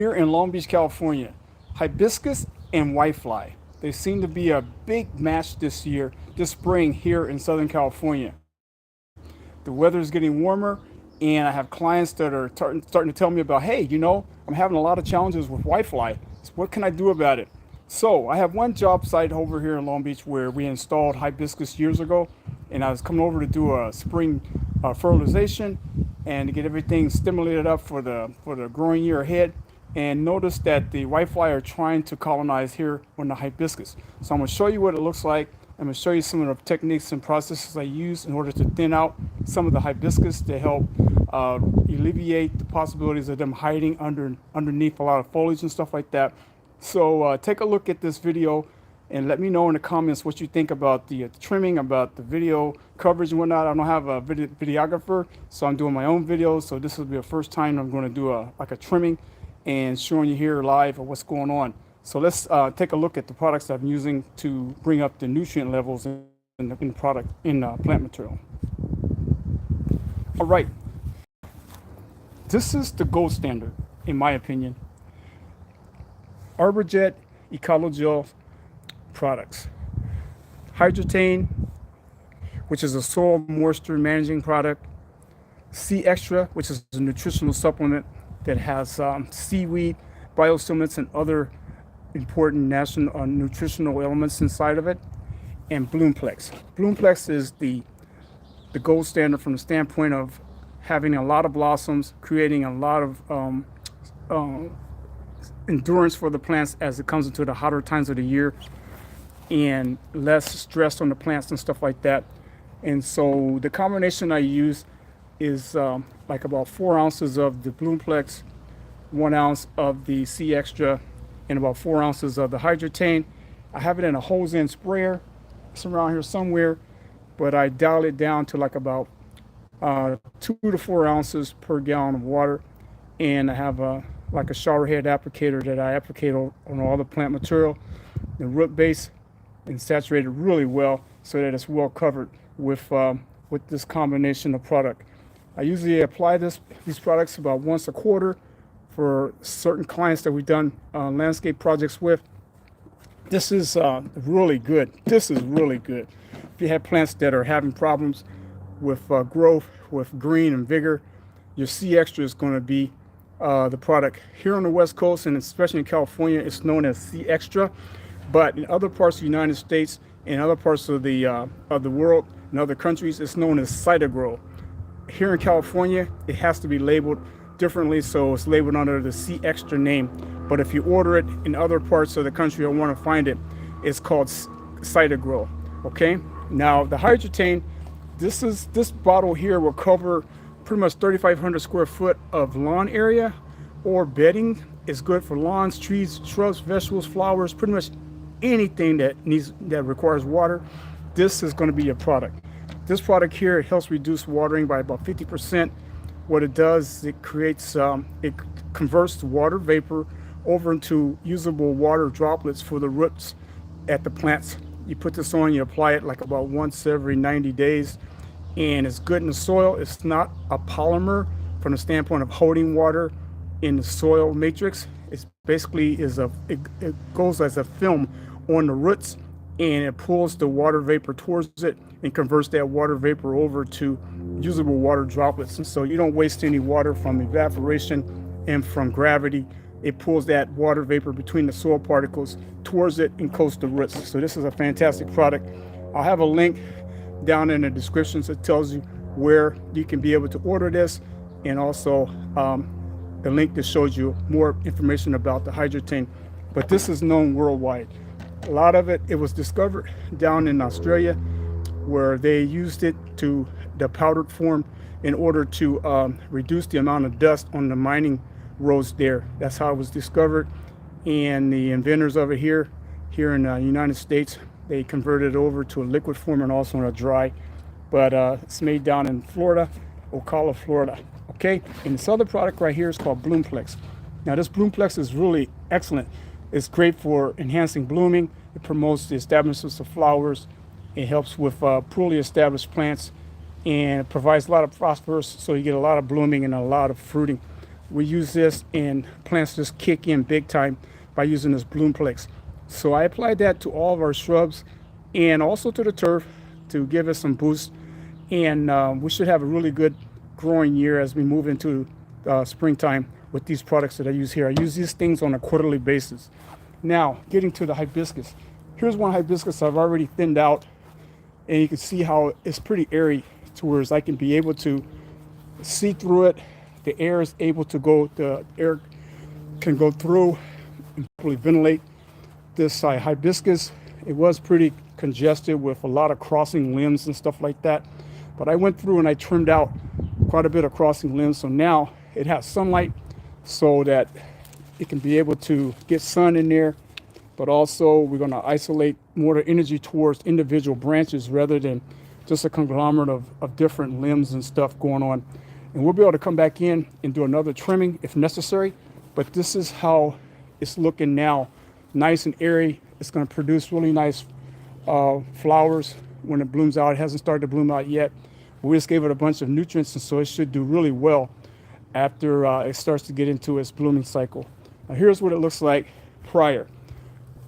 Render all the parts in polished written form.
Here in Long Beach, California, hibiscus and whitefly. They seem to be a big match this spring here in Southern California. The weather is getting warmer, and I have clients that are starting to tell me about, hey, I'm having a lot of challenges with whitefly. So what can I do about it? So I have one job site over here in Long Beach where we installed hibiscus years ago, and I was coming over to do a spring fertilization and to get everything stimulated up for the growing year ahead. And notice that the whitefly are trying to colonize here on the hibiscus. So I'm going to show you what it looks like. I'm going to show you some of the techniques and processes I use in order to thin out some of the hibiscus to help alleviate the possibilities of them hiding underneath a lot of foliage and stuff like that. So take a look at this video and let me know in the comments what you think about the trimming, about the video coverage and whatnot. I don't have a videographer, so I'm doing my own videos. So this will be the first time I'm going to do a trimming and showing you here live of what's going on. So let's take a look at the products I'm using to bring up the nutrient levels in plant material. All right, this is the gold standard, in my opinion. Arborjet Ecologel products. Hydrotane, which is a soil moisture managing product. C Extra, which is a nutritional supplement that has seaweed, biostimulants, and other important nutritional elements inside of it. And Bloomplex. Bloomplex is the gold standard from the standpoint of having a lot of blossoms, creating a lot of endurance for the plants as it comes into the hotter times of the year, and less stress on the plants and stuff like that. And so the combination I use is like about 4 ounces of the Bloomplex, 1 ounce of the C Extra, and about 4 ounces of the Hydrotane. I have it in a hose-in sprayer. It's around here somewhere, but I dial it down to like about 2 to 4 ounces per gallon of water. And I have like a shower head applicator that I applicate on all the plant material, the root base, and saturate it really well so that it's well covered with this combination of product. I usually apply these products about once a quarter for certain clients that we've done landscape projects with. This is really good. This is really good. If you have plants that are having problems with growth, with green and vigor, your C Extra is going to be the product. Here on the West Coast, and especially in California, it's known as C Extra. But in other parts of the United States and other parts of the world, in other countries, it's known as Cytogro. Here in California, it has to be labeled differently, so it's labeled under the C Extra name. But if you order it in other parts of the country or want to find it, it's called Cytogro. Okay. Now the Hydrotane, this bottle here will cover pretty much 3,500 square foot of lawn area or bedding. It's good for lawns, trees, shrubs, vegetables, flowers, pretty much anything that requires water. This is going to be your product. This product here helps reduce watering by about 50%. What it does, it creates, it converts the water vapor over into usable water droplets for the roots at the plants. You put this on, you apply it like about once every 90 days, and it's good in the soil. It's not a polymer from the standpoint of holding water in the soil matrix. It's basically it goes as a film on the roots, and it pulls the water vapor towards it and converts that water vapor over to usable water droplets. And so you don't waste any water from evaporation and from gravity. It pulls that water vapor between the soil particles towards it and coats the roots. So this is a fantastic product. I'll have a link down in the description that tells you where you can be able to order this, and also the link that shows you more information about the Hydrotane. But this is known worldwide. A lot of it was discovered down in Australia, where they used it to the powdered form in order to reduce the amount of dust on the mining roads there. That's how it was discovered. And the inventors of it here in the United States, they converted it over to a liquid form and also in a dry. But it's made down in Florida, Ocala, Florida. Okay, and this other product right here is called Bloomplex. Now this Bloomplex is really excellent. It's great for enhancing blooming. It promotes the establishment of flowers. It helps with poorly established plants, and it provides a lot of phosphorus, so you get a lot of blooming and a lot of fruiting. we use this and plants just kick in big time by using this Bloomplex. So I applied that to all of our shrubs and also to the turf to give us some boost. And we should have a really good growing year as we move into springtime with these products that I use here. I use these things on a quarterly basis. Now, getting to the hibiscus. Here's one hibiscus I've already thinned out, and you can see how it's pretty airy to where I can be able to see through it. The air is able to go, the air can go through and probably ventilate this hibiscus. It was pretty congested with a lot of crossing limbs and stuff like that. But I went through and I trimmed out quite a bit of crossing limbs. So now it has sunlight so that it can be able to get sun in there. But also we're going to isolate more the energy towards individual branches rather than just a conglomerate of different limbs and stuff going on. And we'll be able to come back in and do another trimming if necessary. But this is how it's looking now. Nice and airy. It's going to produce really nice flowers when it blooms out. It hasn't started to bloom out yet. We just gave it a bunch of nutrients, and so it should do really well after it starts to get into its blooming cycle. Now here's what it looks like prior.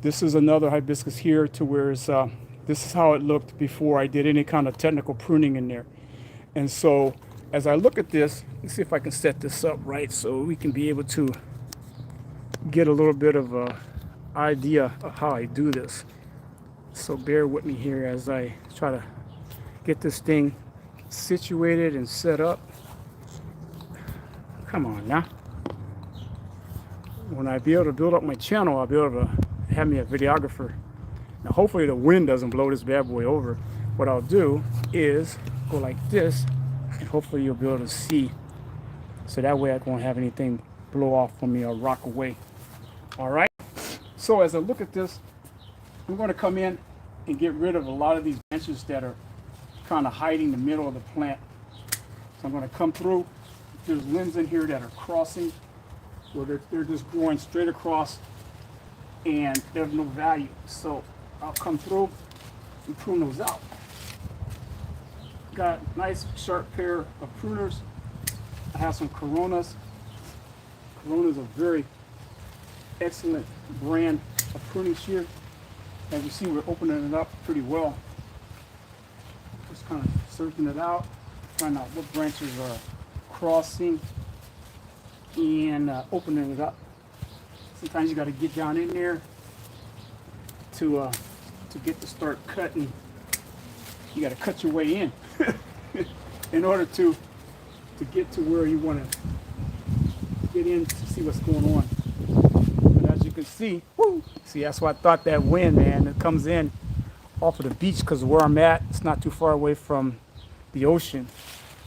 This is another hibiscus here to where it's, this is how it looked before I did any kind of technical pruning in there. And so as I look at this, let's see if I can set this up right so we can be able to get a little bit of a idea of how I do this. So bear with me here as I try to get this thing situated and set up. Come on now. When I be able to build up my channel, I'll be able to have me a videographer. Now hopefully the wind doesn't blow this bad boy over. What I'll do is go like this, and hopefully you'll be able to see. So that way I won't have anything blow off on me or rock away. All right. So as I look at this, I'm going to come in and get rid of a lot of these branches that are kind of hiding the middle of the plant. So I'm going to come through. There's limbs in here that are crossing, so they're just growing straight across, and there's no value. So I'll come through and prune those out. Got a nice sharp pair of pruners. I have some Coronas. Corona's a very excellent brand of pruning shear. As you see, we're opening it up pretty well. Just kind of searching it out, find out what branches are crossing, and opening it up. Sometimes you got to get down in there to get to start cutting. You got to cut your way in order to get to where you want to get in to see what's going on. But as you can see, that's why I thought that wind, man, it comes in off of the beach because where I'm at, it's not too far away from the ocean.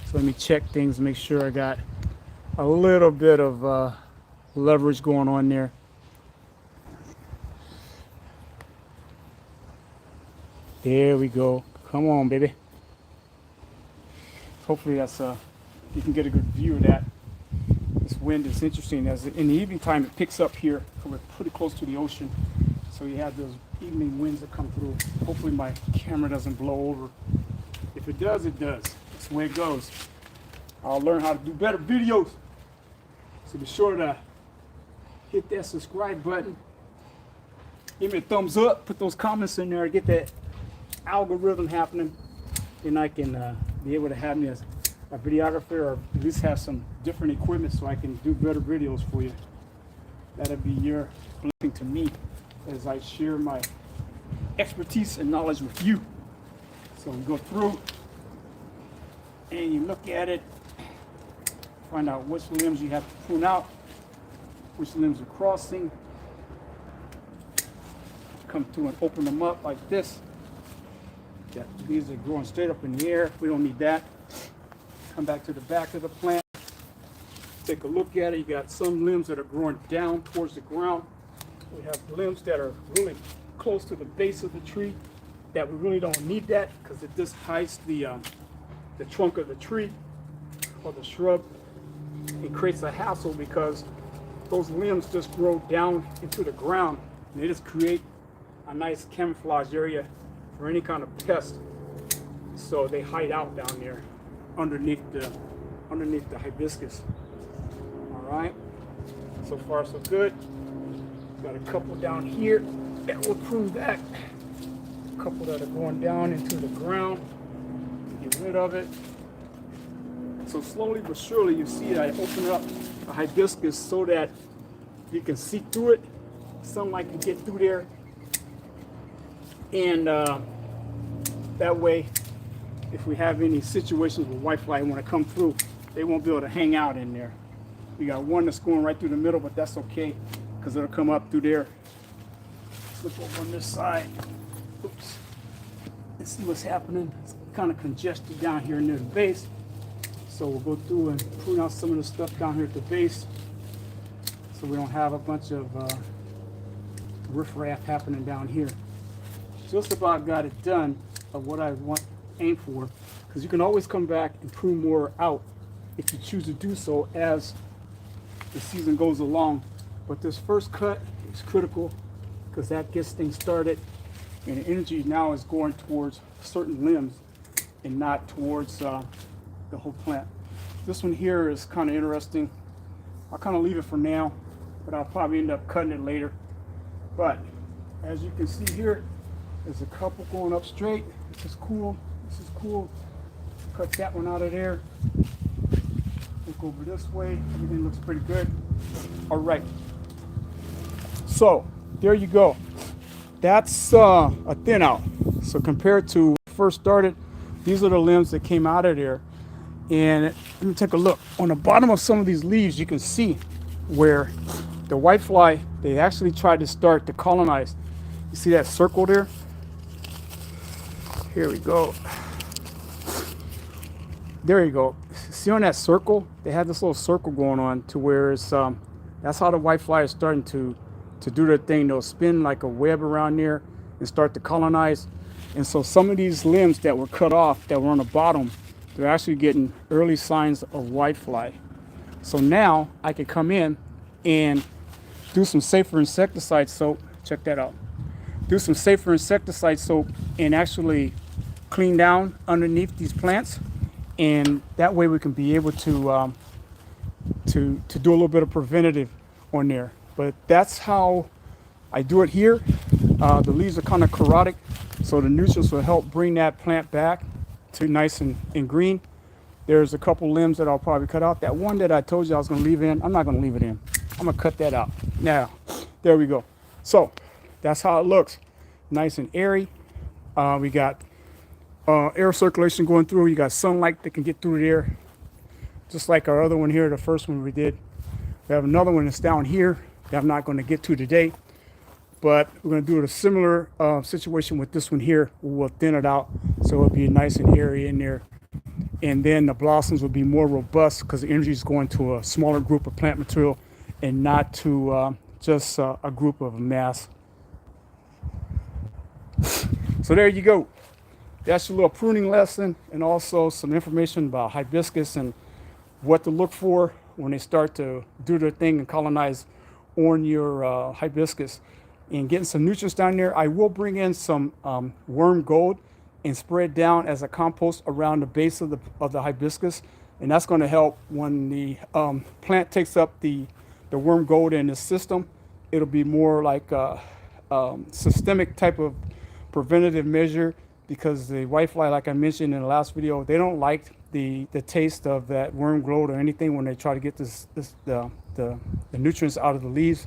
So let me check things, make sure I got a little bit of leverage going on there. There we go. Come on, baby. Hopefully that's you can get a good view of that. This wind is interesting. As in the evening time, it picks up here. We're pretty close to the ocean, so you have those evening winds that come through. Hopefully my camera doesn't blow over. If it does, it does. That's the way it goes. I'll learn how to do better videos. So be sure to hit that subscribe button. Give me a thumbs up. Put those comments in there to get that algorithm happening. Then I can be able to have me as a videographer, or at least have some different equipment so I can do better videos for you. That'll be your blessing to me as I share my expertise and knowledge with you. So we go through and you look at it, find out which limbs you have to prune out, which limbs are crossing. Come through and open them up like this. These are growing straight up in the air. We don't need that. Come back to the back of the plant. Take a look at it. You got some limbs that are growing down towards the ground. We have limbs that are really close to the base of the tree that we really don't need that because it just hides the trunk of the tree or the shrub. It creates a hassle because those limbs just grow down into the ground and they just create a nice camouflage area for any kind of pest. So they hide out down there underneath the hibiscus. All right. So far, so good. Got a couple down here that will prune back. A couple that are going down into the ground. Get rid of it. So slowly but surely, you see I open up a hibiscus so that you can see through it. Sunlight can get through there. And that way, if we have any situations with whitefly want to come through, they won't be able to hang out in there. We got one that's going right through the middle, but that's okay because it'll come up through there. Flip over on this side. Oops. Let's see what's happening. It's kind of congested down here near the base. So we'll go through and prune out some of the stuff down here at the base so we don't have a bunch of riffraff happening down here. Just about got it done of what I aim for, because you can always come back and prune more out if you choose to do so as the season goes along. But this first cut is critical because that gets things started, and the energy now is going towards certain limbs and not towards the whole plant. This one here is kind of interesting. I'll kind of leave it for now, but I'll probably end up cutting it later. But as you can see here, there's a couple going up straight. This is cool. This is cool. Cut that one out of there. Look over this way. Everything looks pretty good. All right. So there you go. That's a thin out. So compared to when I first started, these are the limbs that came out of there. And let me take a look. On the bottom of some of these leaves, you can see where the whitefly, they actually tried to start to colonize. You see that circle there? Here we go. There you go. See on that circle? They have this little circle going on to where it's, that's how the whitefly is starting to do their thing. They'll spin like a web around there and start to colonize. And so some of these limbs that were cut off, that were on the bottom, they're actually getting early signs of whitefly. So now I can come in and do some safer insecticide soap. Check that out. Do some safer insecticide soap and actually clean down underneath these plants. And that way we can be able to do a little bit of preventative on there. But that's how I do it here. The leaves are kind of corrodic, so the nutrients will help bring that plant back to nice and green. There's a couple limbs that I'll probably cut out. That one that I told you I was going to leave in, I'm not going to leave it in. I'm going to cut that out. Now, there we go. So that's how it looks. Nice and airy. We got air circulation going through. You got sunlight that can get through there, just like our other one here, the first one we did. We have another one that's down here that I'm not going to get to today, but we're going to do a similar situation with this one here. We'll thin it out so it'll be nice and airy in there, and then the blossoms will be more robust because the energy is going to a smaller group of plant material and not to just a group of mass. So there you go. That's your little pruning lesson, and also some information about hibiscus and what to look for when they start to do their thing and colonize on your hibiscus. And getting some nutrients down there. I will bring in some worm gold and spread down as a compost around the base of the hibiscus, and that's going to help when the plant takes up the worm gold in the system. It'll be more like a systemic type of preventative measure, because the whitefly, like I mentioned in the last video, they don't like the taste of that worm gold or anything when they try to get the nutrients out of the leaves.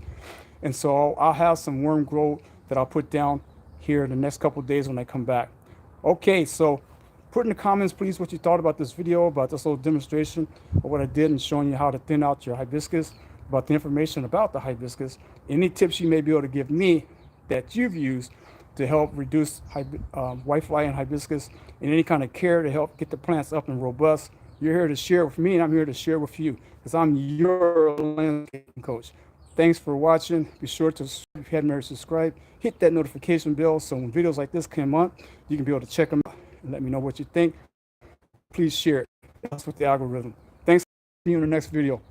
And so I'll have some worm gold that I'll put down here in the next couple of days when I come back. Okay, so put in the comments, please, what you thought about this video, about this little demonstration of what I did and showing you how to thin out your hibiscus, about the information about the hibiscus, any tips you may be able to give me that you've used to help reduce whitefly and hibiscus, and any kind of care to help get the plants up and robust. You're here to share with me, and I'm here to share with you, because I'm your landscaping coach. Thanks for watching. Be sure to, if you haven't already subscribed, hit that notification bell so when videos like this come up, you can be able to check them out and let me know what you think. Please share it. That's with the algorithm. Thanks. See you in the next video.